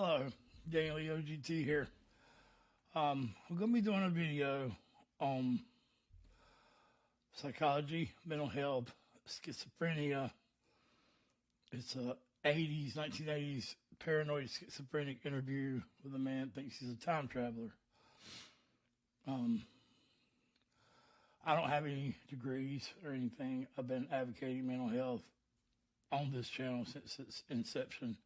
Hello, Daily OGT here. I'm going to be doing a video on psychology, mental health, schizophrenia. It's a 1980s paranoid schizophrenic interview with a man who thinks he's a time traveler. I don't have any degrees or anything. I've been advocating mental health on this channel since its inception.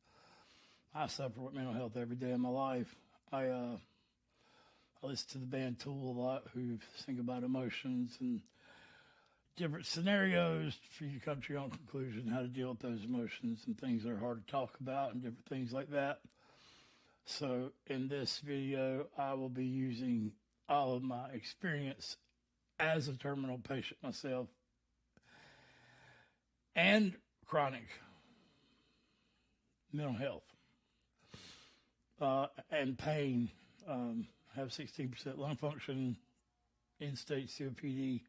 I suffer with mental health every day of my life. I listen to the band Tool a lot, who sing about emotions and different scenarios for you to come to your own conclusion how to deal with those emotions and things that are hard to talk about and different things like that. So in this video, I will be using all of my experience as a terminal patient myself and chronic mental health. And pain, have 16% lung function, end-stage COPD.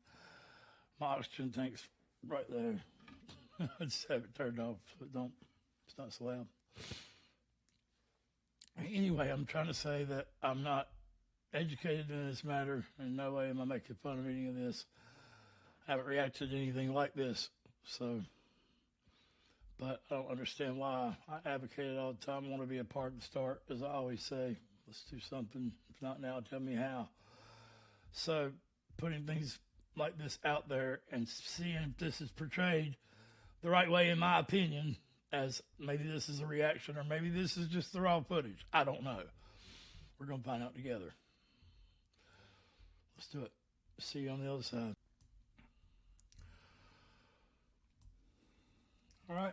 My oxygen tank's right there. I just have it turned off so it's not so loud. Anyway, I'm trying to say that I'm not educated in this matter. In no way am I making fun of any of this. I haven't reacted to anything like this, but I don't understand why. I advocate it all the time. I want to be a part of the start, as I always say. Let's do something. If not now, tell me how. So putting things like this out there and seeing if this is portrayed the right way, in my opinion, as maybe this is a reaction or maybe this is just the raw footage. I don't know. We're going to find out together. Let's do it. See you on the other side. All right.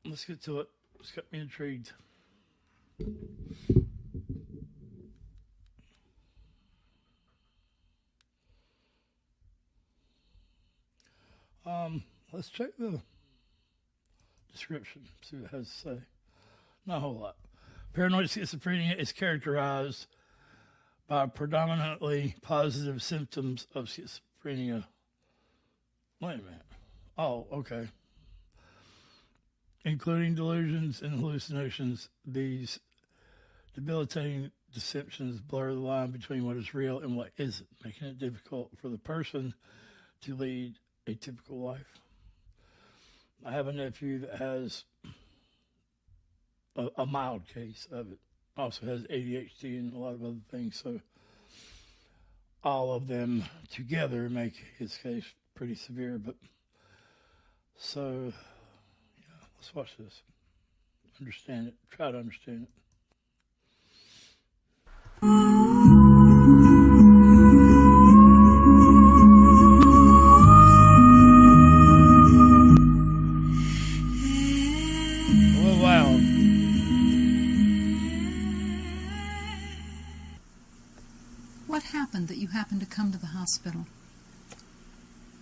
Let's get to it. It's got me intrigued. Let's check the description, see what it has to say. Not a whole lot. Paranoid schizophrenia is characterized by predominantly positive symptoms of schizophrenia. Wait a minute. Oh, okay. Including delusions and hallucinations, these debilitating deceptions blur the line between what is real and what isn't, making it difficult for the person to lead a typical life. I have a nephew that has a mild case of it. Also has ADHD and a lot of other things, so all of them together make his case pretty severe. But so, yeah, let's watch this. Understand it. Try to understand it. Oh, wow. What happened that you happened to come to the hospital?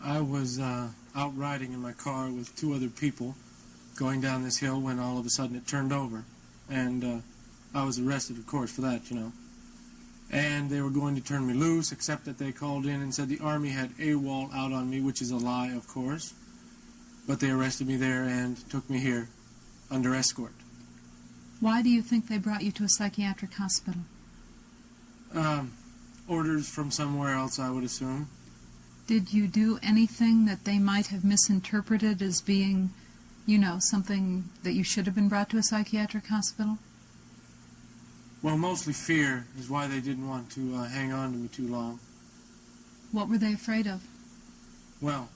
I was out riding in my car with two other people going down this hill when all of a sudden it turned over. And I was arrested, of course, for that, you know. And they were going to turn me loose, except that they called in and said the Army had AWOL out on me, which is a lie, of course. But they arrested me there and took me here under escort. Why do you think they brought you to a psychiatric hospital? Orders from somewhere else, I would assume. Did you do anything that they might have misinterpreted as being, you know, something that you should have been brought to a psychiatric hospital? Well, mostly fear is why they didn't want to hang on to me too long. What were they afraid of? Well,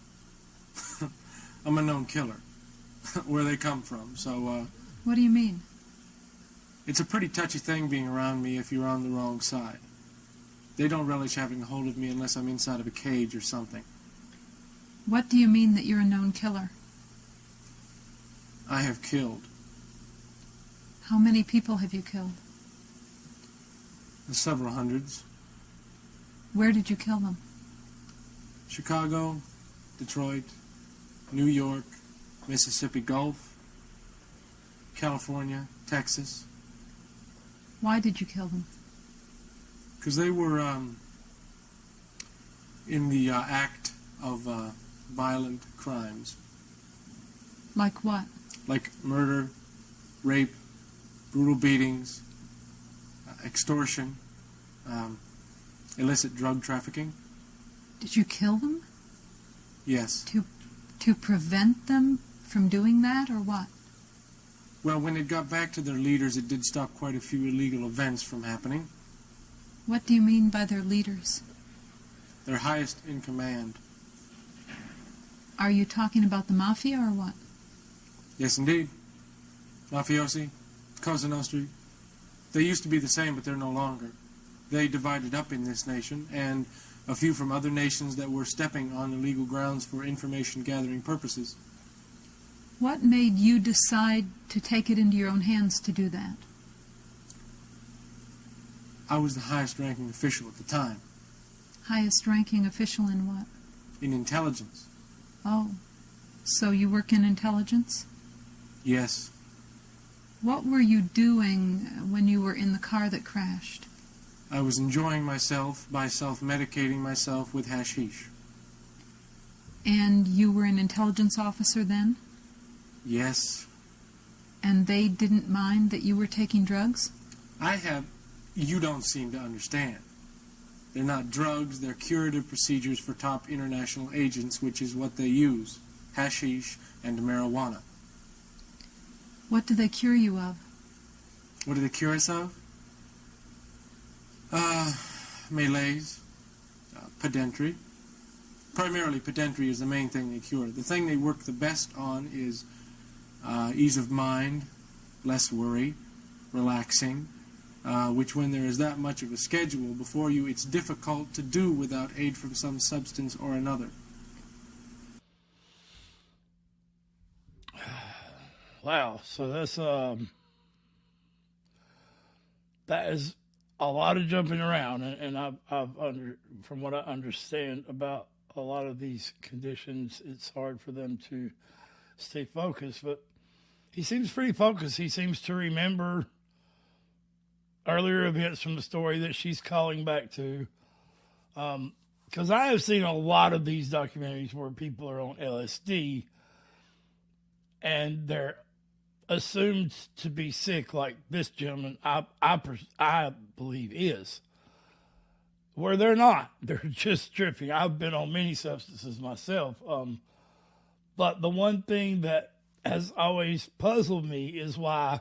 I'm a known killer, where they come from, so... What do you mean? It's a pretty touchy thing being around me if you're on the wrong side. They don't relish having a hold of me unless I'm inside of a cage or something. What do you mean that you're a known killer? I have killed. How many people have you killed? Several hundreds. Where did you kill them? Chicago, Detroit, New York, Mississippi Gulf, California, Texas. Why did you kill them? Because they were in the act of violent crimes. Like what? Like murder, rape, brutal beatings, extortion, illicit drug trafficking. Did you kill them? Yes. To prevent them from doing that, or what? Well, when it got back to their leaders, it did stop quite a few illegal events from happening. What do you mean by their leaders? Their highest in command. Are you talking about the mafia or what? Yes, indeed. Mafiosi, Cosa Nostra. They used to be the same, but they're no longer. They divided up in this nation, and a few from other nations that were stepping on illegal grounds for information-gathering purposes. What made you decide to take it into your own hands to do that? I was the highest-ranking official at the time. Highest-ranking official in what? In intelligence. Oh, so you work in intelligence? Yes. What were you doing when you were in the car that crashed? I was enjoying myself by self-medicating myself with hashish. And you were an intelligence officer then? Yes. And they didn't mind that you were taking drugs? You don't seem to understand. They're not drugs, they're curative procedures for top international agents, which is what they use. Hashish and marijuana. What do they cure you of? What do they cure us of? Malaise, pedantry. Primarily, pedantry is the main thing they cure. The thing they work the best on is ease of mind, less worry, relaxing, which when there is that much of a schedule before you, it's difficult to do without aid from some substance or another. Wow, so that is a lot of jumping around, and from what I understand about a lot of these conditions, it's hard for them to stay focused. But he seems pretty focused. He seems to remember earlier events from the story that she's calling back to. Because I have seen a lot of these documentaries where people are on LSD and they're assumed to be sick, like this gentleman, I believe, is. Where they're not. They're just tripping. I've been on many substances myself. But the one thing that has always puzzled me is why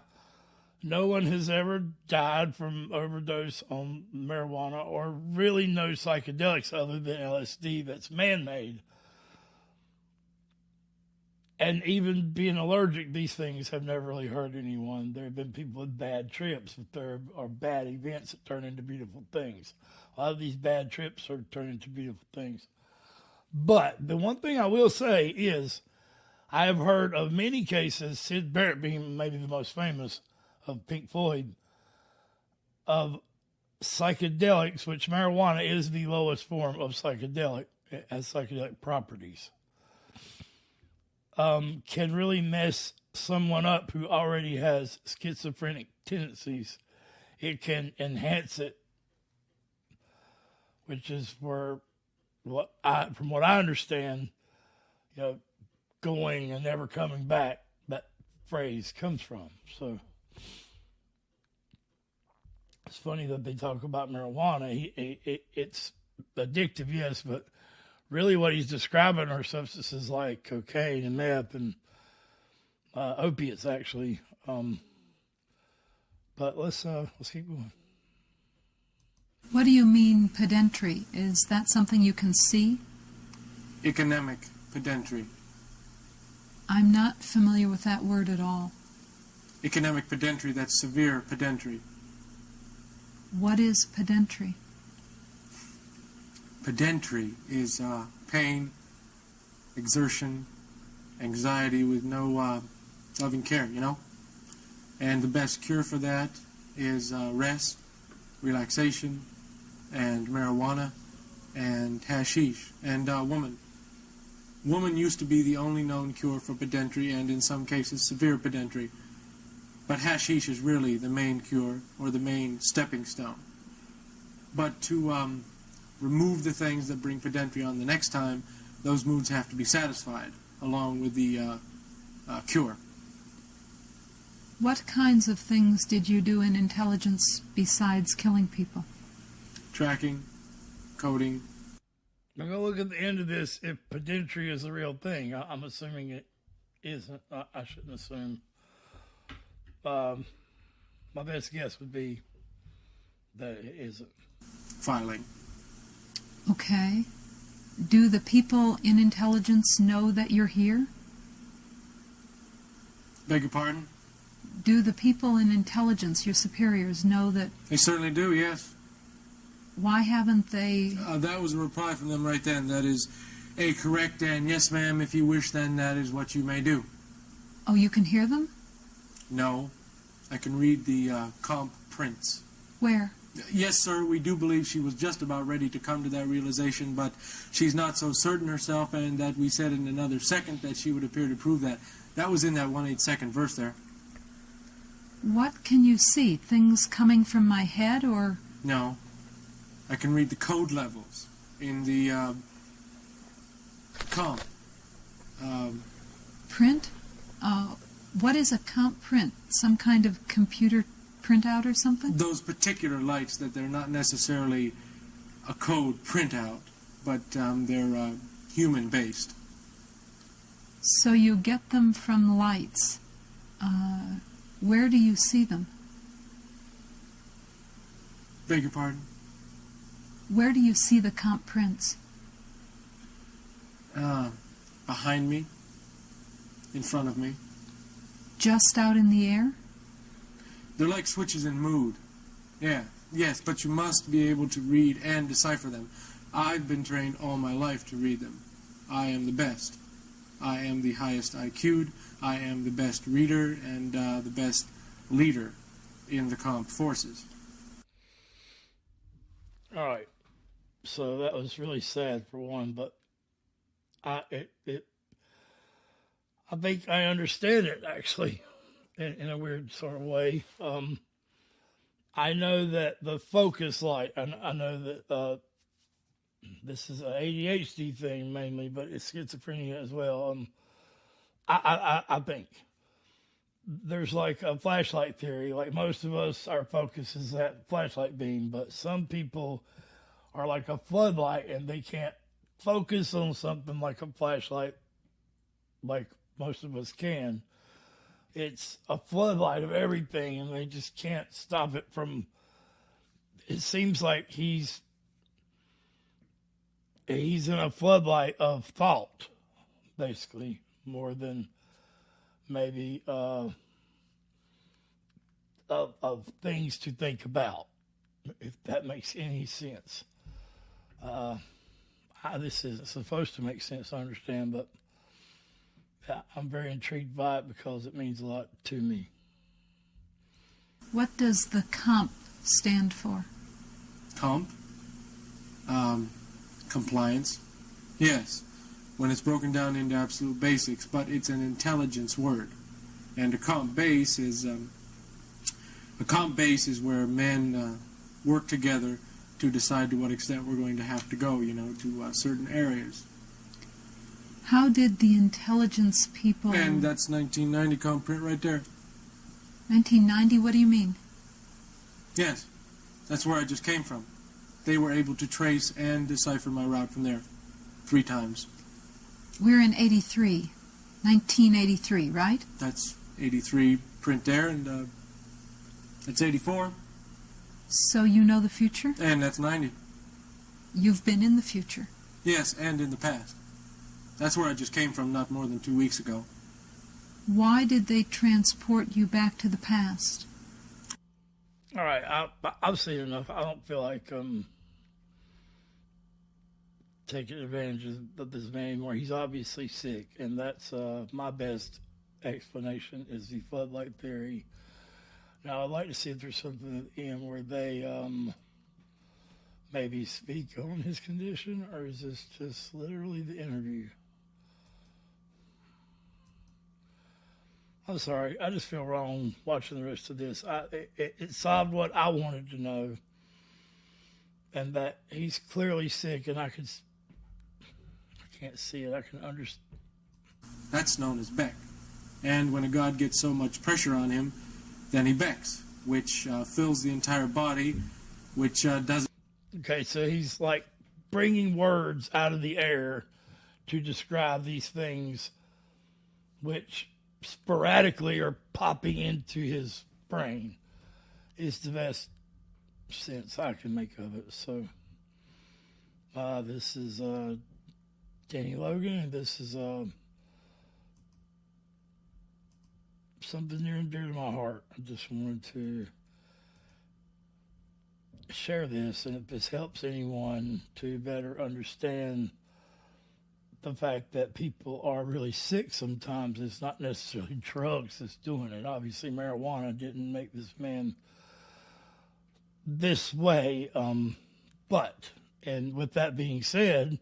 no one has ever died from overdose on marijuana or really no psychedelics other than LSD that's man-made. And even being allergic, these things have never really hurt anyone. There have been people with bad trips, but there are bad events that turn into beautiful things. A lot of these bad trips are turned into beautiful things. But the one thing I will say is I have heard of many cases, Sid Barrett being maybe the most famous of Pink Floyd, of psychedelics, which marijuana is the lowest form of psychedelic, it has psychedelic properties. Can really mess someone up who already has schizophrenic tendencies. It can enhance it, which is where, from what I understand, going and never coming back, that phrase comes from. So it's funny that they talk about marijuana. It's addictive, yes, but really what he's describing are substances like cocaine and meth and opiates, actually. But let's keep going. What do you mean pedantry? Is that something you can see? Economic pedantry. I'm not familiar with that word at all. Economic pedantry, that's severe pedantry. What is pedantry? Pedantry is pain, exertion, anxiety with no loving care, And the best cure for that is rest, relaxation, and marijuana, and hashish, and woman. Woman used to be the only known cure for pedantry, and in some cases severe pedantry. But hashish is really the main cure, or the main stepping stone. But to remove the things that bring pedantry on the next time, those moods have to be satisfied, along with the cure. What kinds of things did you do in intelligence besides killing people? Tracking, coding. I'm going to look at the end of this if pedantry is the real thing. I'm assuming it isn't. I shouldn't assume. My best guess would be that it isn't. Filing. Okay. Do the people in intelligence know that you're here? Beg your pardon? Do the people in intelligence, your superiors, know that... They certainly do, yes. Why haven't they... That was a reply from them right then. That is a correct and yes, ma'am, if you wish, then that is what you may do. Oh, you can hear them? No. I can read the comp prints. Where? Yes, sir, we do believe she was just about ready to come to that realization, but she's not so certain herself, and that we said in another second that she would appear to prove that. That was in that 1/82nd verse there. What can you see? Things coming from my head, or... No. I can read the code levels in the comp. Print? What is a comp print? Some kind of computer printout or something? Those particular lights that they're not necessarily a code printout, but they're human-based. So you get them from lights. Where do you see them? Beg your pardon? Where do you see the comp prints? Behind me, in front of me. Just out in the air? They're like switches in mood. Yeah, yes, but you must be able to read and decipher them. I've been trained all my life to read them. I am the best. I am the highest IQ'd. I am the best reader and the best leader in the comp forces. All right. So that was really sad for one, but I think I understand it actually in a weird sort of way. I know that the focus light, I know that this is an ADHD thing mainly, but it's schizophrenia as well. I think there's like a flashlight theory. Like most of us, our focus is that flashlight beam, but some people are like a floodlight and they can't focus on something like a flashlight like most of us can. It's a floodlight of everything and they just can't stop it from... It seems like he's in a floodlight of thought, basically, more than maybe of things to think about, if that makes any sense. This isn't supposed to make sense, I understand, but I'm very intrigued by it because it means a lot to me. What does the comp stand for? Comp? Compliance? Yes, when it's broken down into absolute basics, but it's an intelligence word. And a comp base is where men work together to decide to what extent we're going to have to go, to certain areas. How did the intelligence people... And that's 1990 comp print right there. 1990? What do you mean? Yes, that's where I just came from. They were able to trace and decipher my route from there 3 times. We're in 83. 1983, right? That's 83 print there, and that's 84. So you know the future? And that's 90. You've been in the future? Yes, and in the past. That's where I just came from not more than 2 weeks ago. Why did they transport you back to the past? All right, I've seen enough. I don't feel like taking advantage of this man anymore. He's obviously sick, and that's my best explanation is the floodlight theory. Now, I'd like to see if there's something at the end where they maybe speak on his condition, or is this just literally the interview? I'm sorry, I just feel wrong watching the rest of this. It solved what I wanted to know, and that he's clearly sick, and I can't see it. I can understand. That's known as Beck. And when a god gets so much pressure on him, then he becks, which fills the entire body, which doesn't. Okay, so he's like bringing words out of the air to describe these things which sporadically are popping into his brain is the best sense I can make of it. So this is Danny Logan, and this is something near and dear to my heart. I just wanted to share this, and if this helps anyone to better understand the fact that people are really sick sometimes, it's not necessarily drugs that's doing it. Obviously, marijuana didn't make this man this way. But, and with that being said,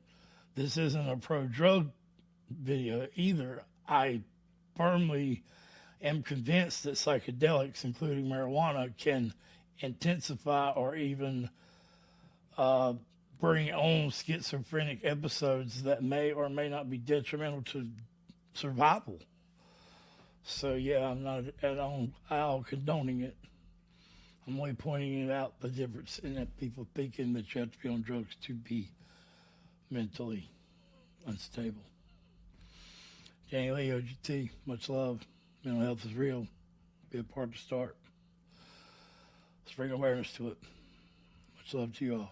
this isn't a pro-drug video either. I firmly am convinced that psychedelics, including marijuana, can intensify or even bring on schizophrenic episodes that may or may not be detrimental to survival. So yeah, I'm not at all condoning it. I'm only pointing it out, the difference in that people thinking that you have to be on drugs to be mentally unstable. Danny Lee, OGT, much love. Mental health is real. Be a part to start. Let's bring awareness to it. Much love to you all.